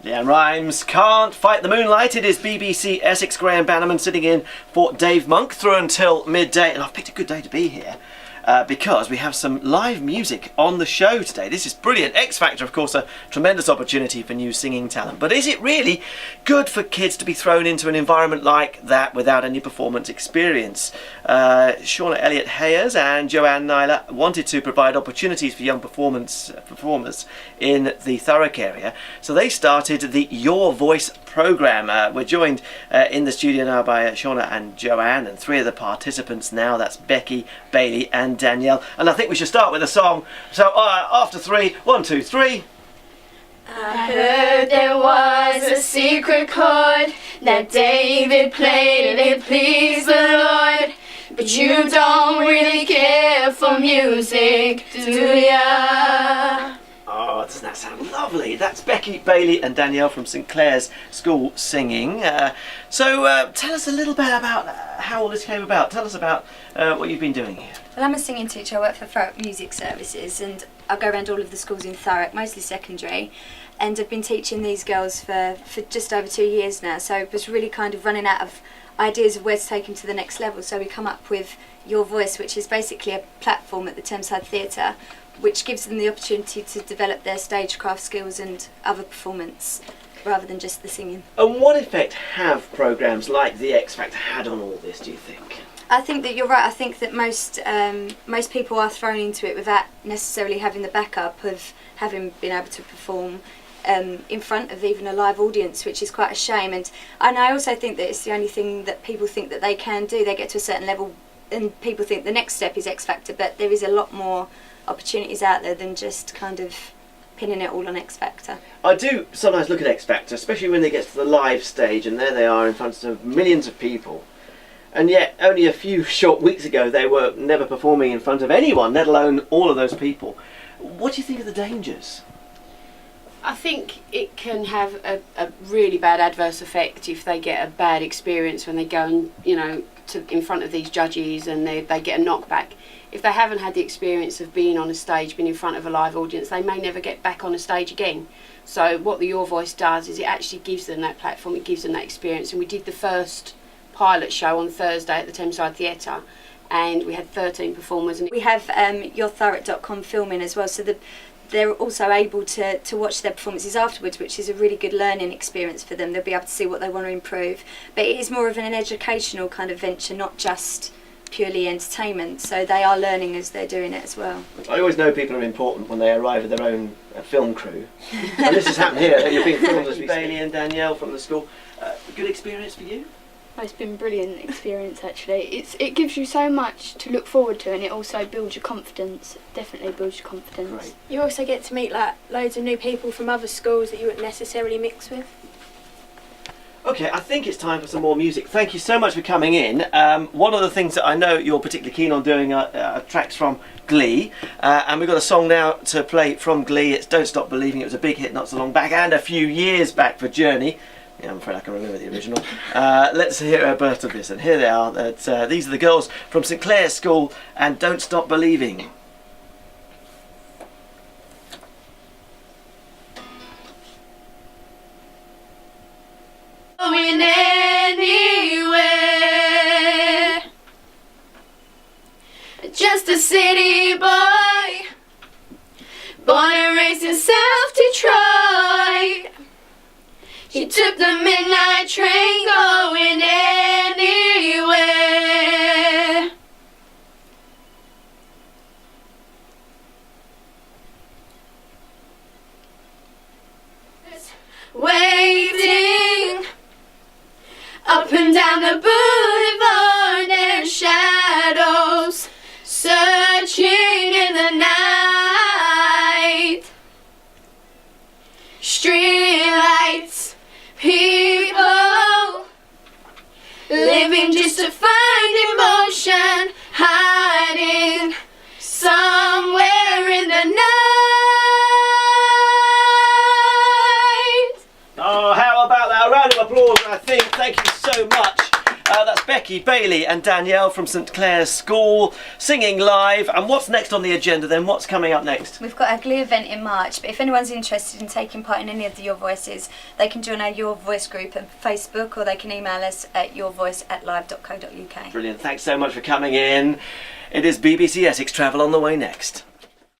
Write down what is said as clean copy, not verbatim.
Leanne Rhymes, Can't Fight the Moonlight. It is BBC Essex. Graham Bannerman sitting in for Dave Monk through until midday. And I've picked a good day to be here because we have some live music on the show today. This is brilliant. X Factor, of course, a tremendous opportunity for new singing talent. But is it really good for kids to be thrown into an environment like that without any performance experience? Shauna Elliott-Hayes and Joanne Nyler wanted to provide opportunities for young performers in the Thurrock area. So they started the Your Voice programme. We're joined in the studio now by Shauna and Joanne, and three of the participants now. That's Becky, Bailey and Danielle. And I think we should start with a song. So after three, 1, 2, 3. I heard there was a secret chord that David played and it pleased the Lord. But you don't really care for music, do ya? Oh, doesn't that sound lovely? That's Becky, Bailey and Danielle from St Clair's School singing. So tell us a little bit about how all this came about. Tell us about what you've been doing here. Well, I'm a singing teacher. I work for Thurrock Music Services, and I go around all of the schools in Thurrock, mostly secondary, and I've been teaching these girls for just over 2 years now. So it was really kind of running out of ideas of where to take them to the next level. So we come up with Your Voice, which is basically a platform at the Thameside Theatre, which gives them the opportunity to develop their stagecraft skills and other performance rather than just the singing. And what effect have programmes like the X Factor had on all this, do you think? I think that you're right. I think that most people are thrown into it without necessarily having the backup of having been able to perform in front of even a live audience, which is quite a shame. And I also think that it's the only thing that people think that they can do. They get to a certain level and people think the next step is X Factor, but there is a lot more opportunities out there than just kind of pinning it all on X Factor. I do sometimes look at X Factor, especially when they get to the live stage and there they are in front of millions of people. And yet, only a few short weeks ago, they were never performing in front of anyone, let alone all of those people. What do you think of the dangers? I think it can have a really bad adverse effect if they get a bad experience when they go and, in front of these judges and they get a knockback. If they haven't had the experience of being on a stage, being in front of a live audience, they may never get back on a stage again. So what the Your Voice does is it actually gives them that platform, it gives them that experience. And we did the first pilot show on Thursday at the Thameside Theatre, and we had 13 performers. And we have yourthurrock.com filming as well, so they're also able to watch their performances afterwards, which is a really good learning experience for them. They'll be able to see what they want to improve. But it is more of an educational kind of venture, not just purely entertainment, so they are learning as they're doing it as well. I always know people are important when they arrive with their own film crew. And this has happened here. You're being filmed as we Bailey and Danielle from the school. Good experience for you? It's been a brilliant experience actually. It gives you so much to look forward to, and it also builds your confidence. Definitely builds your confidence. Right. You also get to meet loads of new people from other schools that you wouldn't necessarily mix with. Okay, I think it's time for some more music. Thank you so much for coming in. One of the things that I know you're particularly keen on doing are tracks from Glee, and we've got a song now to play from Glee. It's Don't Stop Believing. It was a big hit not so long back and a few years back for Journey. Yeah, I'm afraid I can remember the original. Let's hear a burst of this, and here they are. These are the girls from St Clair's School and Don't Stop Believing. Going anywhere, just a city boy, born and raised in South Detroit. He took the midnight train going anywhere. Waiting up and down the boulevard, and shadows searching in the night. Streetlights, people living just to find emotion, hiding somewhere in the night. Oh, how about that? A round of applause, I think. Thank you so much. That's Becky, Bailey and Danielle from St Clair's School singing live. And what's next on the agenda then? What's coming up next? We've got our Glee event in March, but if anyone's interested in taking part in any of the Your Voices, they can join our Your Voice group on Facebook, or they can email us at yourvoice@live.co.uk. Brilliant. Thanks so much for coming in. It is BBC Essex Travel on the way next.